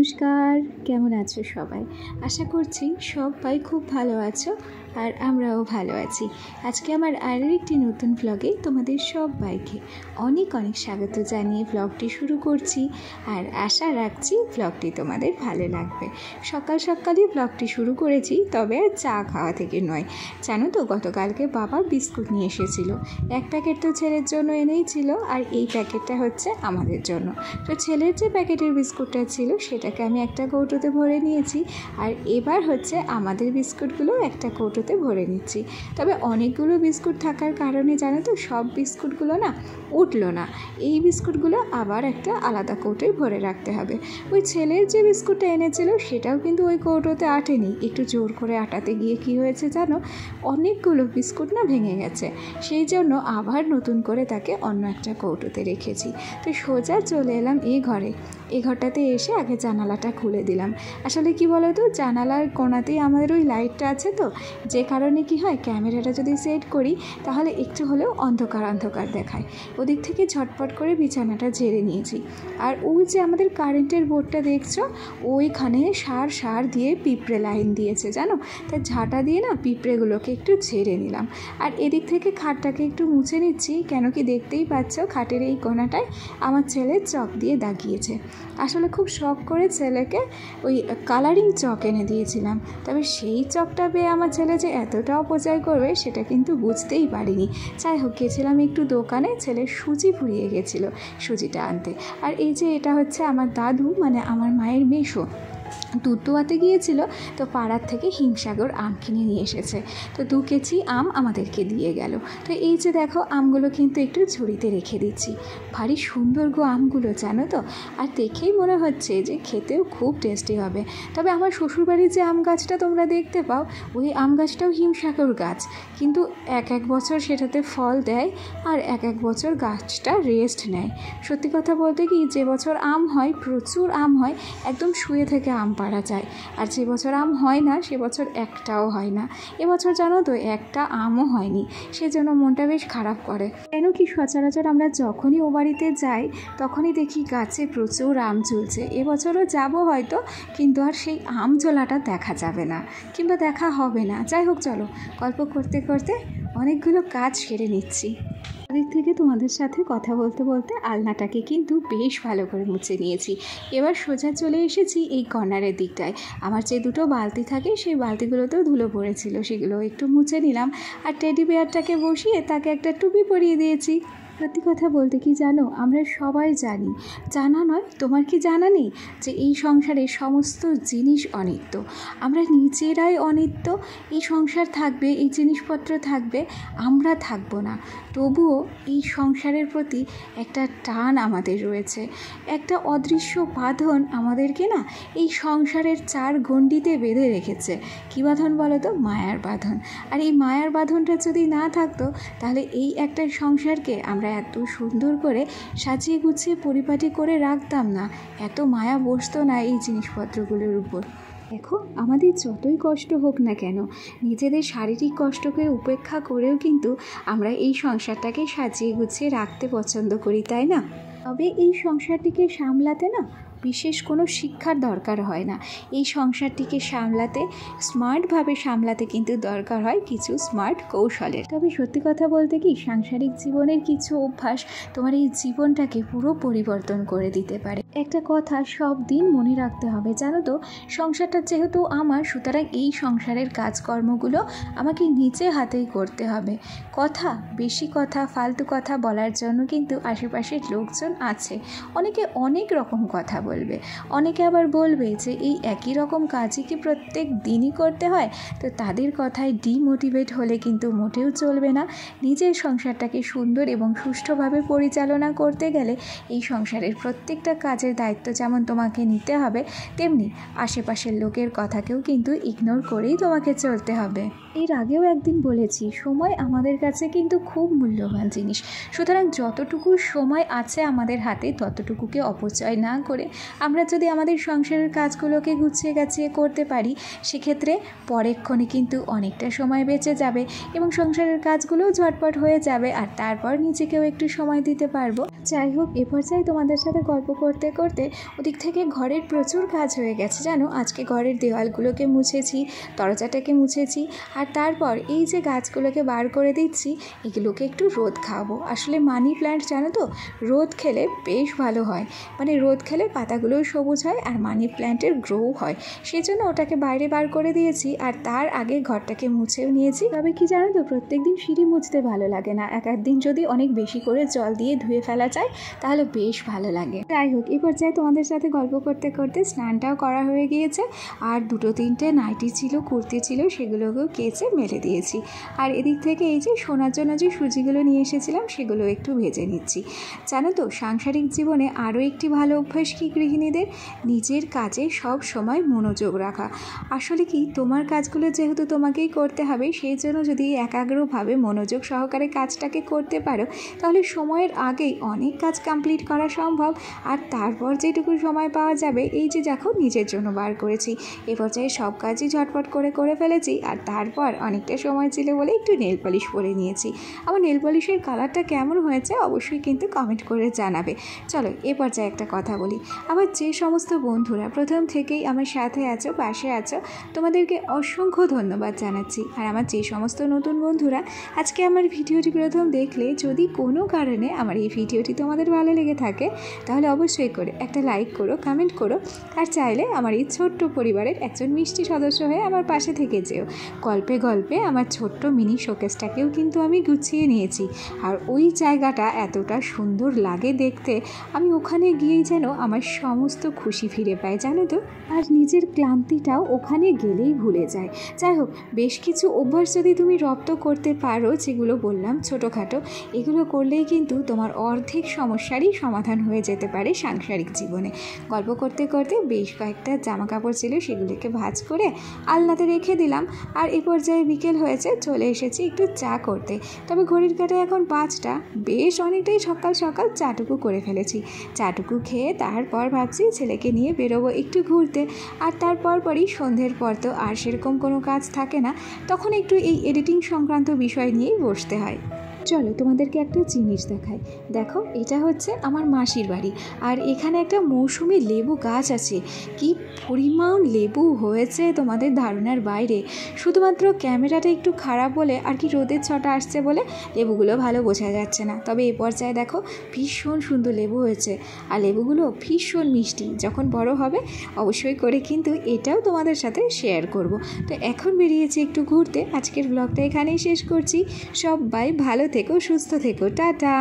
নমস্কার, কেমন আছো সবাই? আশা করছি সবাই খুব ভালো আছো আর আমরাও ভালো আছি। আজকে আমার আরও একটি নতুন ব্লগে তোমাদের সবাইকে অনেক অনেক স্বাগত জানিয়ে ব্লগটি শুরু করছি আর আশা রাখছি ব্লগটি তোমাদের ভালো লাগবে। সকাল সকালই ব্লগটি শুরু করেছি, তবে আর চা খাওয়া থেকে নয়। জানো তো, গতকালকে বাবা বিস্কুট নিয়ে এসেছিলো। এক প্যাকেট তো ছেলের জন্য এনেই ছিল, আর এই প্যাকেটটা হচ্ছে আমাদের জন্য। তো ছেলের যে প্যাকেটের বিস্কুটটা ছিল সেটাকে আমি একটা কৌটোতে ভরে নিয়েছি, আর এবার হচ্ছে আমাদের বিস্কুটগুলো একটা কৌটোতে ভরে নিচ্ছি। তবে অনেকগুলো বিস্কুট থাকার কারণে জানো তো, সব বিস্কুটগুলো না উঠলো না। এই বিস্কুটগুলো আবার একটা আলাদা কৌটোয় ভরে রাখতে হবে। ওই ছেলের যে বিস্কুটটা এনেছিল সেটাও কিন্তু ওই কৌটোতে আটেনি। একটু জোর করে আটাতে গিয়ে কি হয়েছে জানো, অনেকগুলো বিস্কুট না ভেঙে গেছে। সেই জন্য আবার নতুন করে তাকে অন্য একটা কৌটোতে রেখেছি। তো সোজা চলে এলাম এই ঘরটাতে এসে আগে জানালাটা খুলে দিলাম। আসলে কি বলো তো, জানালার কোণাতেই আমাদের ওই লাইটটা আছে, তো যে কারণে কি হয়, ক্যামেরাটা যদি সেট করি তাহলে একটু হলেও অন্ধকার অন্ধকার দেখায়। ওদিক থেকে ঝটপট করে বিছানাটা ঝেড়ে নিয়েছি। আর ওই যে আমাদের কারেন্টের বোর্ডটা দেখছো, ওইখানে সার দিয়ে পিঁপড়ে লাইন দিয়েছে জানো। তাই ঝাঁটা দিয়ে না পিঁপড়েগুলোকে একটু ঝেড়ে নিলাম। আর এদিক থেকে খাটটাকে একটু মুছে নিচ্ছি, কেন কি দেখতেই পাচ্ছ খাটের এই কোণাটায় আমার ছেলে চক দিয়ে দাগিয়েছে। আসলে খুব শখ করে ছেলেকে ওই কালারিং চক এনে দিয়েছিলাম, তবে সেই চকটা পেয়ে আমার ছেলে যে এতটা অপচয় করবে সেটা কিন্তু বুঝতেই পারিনি। যাই হোক, গেছিলাম একটু দোকানে, ছেলের সুজি ফুরিয়ে গেছিলো সুজিটা আনতে। আর এই যে এটা হচ্ছে আমার দাদু, মানে আমার মায়ের মেসো, দুধ দোয়াতে গিয়েছিল, তো পাড়ার থেকে হিমসাগর আম কিনে নিয়ে এসেছে। তো 2 কেজি আম আমাদেরকে দিয়ে গেল। তো এই যে দেখো, আমগুলো কিন্তু একটু ঝুড়িতে রেখে দিচ্ছি। ভারী সুন্দর গো আমগুলো, জানো তো। আর দেখেই মনে হচ্ছে যে খেতেও খুব টেস্টি হবে। তবে আমার শ্বশুরবাড়ির যে আম গাছটা তোমরা দেখতে পাও, ওই আম গাছটাও হিমসাগর গাছ, কিন্তু এক বছর সেটাতে ফল দেয় আর এক বছর গাছটা রেস্ট নেয়। সত্যি কথা বলতে কি, যে বছর আম হয়, প্রচুর আম হয়, একদম শুয়ে থেকে আম পাড়া যায়। আর যে বছর আম হয় না সে বছর একটাও হয় না। এবছর জানো তো, একটা আমও হয়নি। সেজন্য মনটা বেশ খারাপ করে। কেন কি, সচরাচর আমরা যখনই ও বাড়িতে যাই তখনই দেখি গাছে প্রচুর আম ঝুলছে। এবছরও যাব হয়তো, কিন্তু আর সেই আম ঝোলাটা দেখা যাবে না, কিংবা দেখা হবে না। যাই হোক, চলো গল্প করতে করতে অনেকগুলো কাজ সেরে নিচ্ছি। ওদিক থেকে তোমাদের সাথে কথা বলতে বলতে আলনাটাকে কিন্তু বেশ ভালো করে মুছে নিয়েছি। এবার সোজা চলে এসেছি এই কর্নারের দিকটায়। আমার যে 2টো বালতি থাকে সেই বালতিগুলোতেও ধুলো পড়েছিল, সেগুলো একটু মুছে নিলাম। আর টেডি বিয়ারটাকে বসিয়ে তাকে একটা টুপি পরিয়ে দিয়েছি। সত্যি কথা বলতে কি জানো, আমরা সবাই জানি, জানা নয়, তোমার কি জানা নেই যে এই সংসারে সমস্ত জিনিস অনিত্য। আমরা নিজেরাই অনিত্য। এই সংসার থাকবে, এই জিনিসপত্র থাকবে, আমরা থাকবো না। তবুও এই সংসারের প্রতি একটা টান আমাদের রয়েছে, একটা অদৃশ্য বাঁধন আমাদেরকে না এই সংসারের 4 গণ্ডিতে বেঁধে রেখেছে। কী বাঁধন বলো তো? মায়ার বাঁধন। আর এই মায়ার বাঁধনটা যদি না থাকতো, তাহলে এই একটা সংসারকে আমরা এত সুন্দর করে সাজিয়ে গুছিয়ে পরিপাটি করে রাখতাম না, এত মায়া বসতো না এই জিনিসপত্রগুলোর উপর। দেখো, আমাদের যতই কষ্ট হোক না কেন, নিজেদের শারীরিক কষ্টকে উপেক্ষা করেও কিন্তু আমরা এই সংসারটাকে সাজিয়ে গুছিয়ে রাখতে পছন্দ করি, তাই না? তবে এই সংসারটিকে সামলাতে না বিশেষ কোনো শিক্ষার দরকার হয় না। এই সংসারটিকে সামলাতে, স্মার্টভাবে সামলাতে কিন্তু দরকার হয় কিছু স্মার্ট কৌশলের। তবে সত্যি কথা বলতে কি, সাংসারিক জীবনের কিছু অভ্যাস তোমার এই জীবনটাকে পুরো পরিবর্তন করে দিতে পারে। একটা কথা সব দিন মনে রাখতে হবে, জানো তো, সংসারটা যেহেতু আমার, সুতরাং এই সংসারের কাজকর্মগুলো আমাকে নিজে হাতেই করতে হবে। বেশি কথা, ফালতু কথা বলার জন্য কিন্তু আশেপাশের লোকজন আছে, অনেকে অনেক রকম কথা বলবে। অনেকে আবার বলবে যে এই একই রকম কাজই কি প্রত্যেক দিনই করতে হয়? তো তাদের কথায় ডিমোটিভেট হলে কিন্তু মোটেও চলবে না। নিজের সংসারটাকে সুন্দর এবং সুষ্ঠুভাবে পরিচালনা করতে গেলে এই সংসারের প্রত্যেকটা কাজের দায়িত্ব যেমন তোমাকে নিতে হবে, তেমনি আশেপাশের লোকের কথাকেও কিন্তু ইগনোর করেই তোমাকে চলতে হবে। এর আগেও একদিন বলেছি, সময় আমাদের কাছে কিন্তু খুব মূল্যবান জিনিস। সুতরাং যতটুকু সময় আছে আমাদের হাতে, ততটুকুকে অপচয় না করে আমরা যদি আমাদের সংসারের কাজগুলোকে গুছিয়ে গাছিয়ে করতে পারি, সেক্ষেত্রে পরেক্ষণে কিন্তু অনেকটা সময় বেঁচে যাবে এবং সংসারের কাজগুলোও ঝটপট হয়ে যাবে। আর তারপর নিজেকেও একটু সময় দিতে পারবো। যাই হোক, এ পর্যায়ে তোমাদের সাথে গল্প করতে করতে ওদিক থেকে ঘরের প্রচুর কাজ হয়ে গেছে জানো। আজকে ঘরের দেওয়ালগুলোকে মুছেছি, দরজাটাকে মুছেছি, আর তারপর এই যে গাছগুলোকে বার করে দিচ্ছি, এগুলোকে একটু রোদ খাওয়াবো। আসলে মানি প্ল্যান্ট জানো তো, রোদ খেলে বেশ ভালো হয়, মানে রোদ খেলে পাতাগুলোও সবুজ হয় আর মানি প্ল্যান্টের গ্রোও হয়। সেই জন্য ওটাকে বাইরে বার করে দিয়েছি, আর তার আগে ঘরটাকে মুছেও নিয়েছি। তবে কি জানো তো, প্রত্যেক দিন সিঁড়ি মুছতে ভালো লাগে না, এক একদিন যদি অনেক বেশি করে জল দিয়ে ধুয়ে ফেলা যায় তাহলে বেশ ভালো লাগে। যাই হোক, এই পর্যায়ে তোমাদের সাথে গল্প করতে করতে স্নানটাও করা হয়ে গিয়েছে, আর 2-3টে নাইটি ছিল, কুর্তি ছিল, সেগুলোকেও কেচে মেলে দিয়েছি। আর এদিক থেকে এই যে শোনার জন্য যে সুজিগুলো নিয়ে এসেছিলাম সেগুলো একটু ভেজে নিচ্ছি। জানো তো, সাংসারিক জীবনে আরও একটি ভালো অভ্যাস কি গৃহিণীদের, নিজের কাজে সব সময় মনোযোগ রাখা। আসলে কি, তোমার কাজগুলো যেহেতু তোমাকেই করতে হবে, সেই জন্য যদি একাগ্রভাবে মনোযোগ সহকারে কাজটাকে করতে পারো তাহলে সময়ের আগেই অনেক কাজ কমপ্লিট করা সম্ভব। আর তারপর যেটুকু সময় পাওয়া যাবে, এই যে দেখো নিজের জন্য বার করেছি, এ পর্যায়ে সব কাজই ঝটপট করে ফেলেছি। আর তারপর অনেকটা সময় ছিল বলে একটু নেল পলিশ পরে নিয়েছি। আমার নেল পলিশের কালারটা কেমন হয়েছে অবশ্যই কিন্তু কমেন্ট করে জানাবে। চলো, এ পর্যায়ে একটা কথা বলি, আমার যে সমস্ত বন্ধুরা প্রথম থেকেই আমার সাথে আছো, পাশে আছো, তোমাদেরকে অসংখ্য ধন্যবাদ জানাচ্ছি। আর আমার যে সমস্ত নতুন বন্ধুরা আজকে আমার ভিডিওটি প্রথম দেখলে, যদি কোনো কারণে আমার এই ভিডিওটি তোমাদের ভালো লেগে থাকে তাহলে অবশ্যই করে একটা লাইক করো, কমেন্ট করো, আর চাইলে আমার এই ছোট্ট পরিবারের একজন মিষ্টি সদস্য হয়ে আমার পাশে থেকে যেও। গল্পে গল্পে আমার ছোট্ট মিনি শোকেসটাকেও কিন্তু আমি গুছিয়ে নিয়েছি, আর ওই জায়গাটা এতটা সুন্দর লাগে দেখতে, আমি ওখানে গিয়েই যেন আমার সমস্ত খুশি ফিরে পাই জানো তো, আর নিজের ক্লান্তিটাও ওখানে গেলেই ভুলে যায়। যাই হোক, বেশ কিছু অভ্যাস যদি তুমি রপ্ত করতে পারো, যেগুলো বললাম ছোটোখাটো, এগুলো করলেই কিন্তু তোমার অর্ধেক সমস্যারই সমাধান হয়ে যেতে পারে সাংসারিক জীবনে। গল্প করতে করতে বেশ কয়েকটা জামা কাপড় ছিল, সেগুলোকে ভাঁজ করে আলনাতে রেখে দিলাম। আর এ পর্যায়ে বিকেল হয়েছে, চলে এসেছি একটু চা করতে। তবে ঘড়ির কাঁটায় এখন 5টা, বেশ অনেকটাই সকাল সকাল চাটুকু করে ফেলেছি। চাটুকু খেয়ে তারপর ভাবছি ছেলেকে নিয়ে বেরোবো একটু ঘুরতে। আর তারপরই সন্ধ্যের পর তো আর সেরকম কোনো কাজ থাকে না, তখন একটু এই এডিটিং সংক্রান্ত বিষয় নিয়েই বসতে হয়। চলো তোমাদেরকে একটা জিনিস দেখাই। দেখো, এটা হচ্ছে আমার মাসির বাড়ি, আর এখানে একটা মৌসুমি লেবু গাছ আছে। কি পরিমাণ লেবু হয়েছে তোমাদের ধারণার বাইরে। শুধুমাত্র ক্যামেরাটা একটু খারাপ বলে আর কি রোদের ছটা আসছে বলে লেবুগুলো ভালো বোঝা যাচ্ছে না। তবে এই পর্যায়ে দেখো ভীষণ সুন্দর লেবু হয়েছে, আর লেবুগুলো ভীষণ মিষ্টি। যখন বড় হবে অবশ্যই করে কিন্তু এটাও তোমাদের সাথে শেয়ার করব। তো এখন বেরিয়েছি একটু ঘুরতে। আজকের ব্লগটা এখানেই শেষ করছি। সবাই ভালো থেকো, সুস্থ থেকো, টাটা।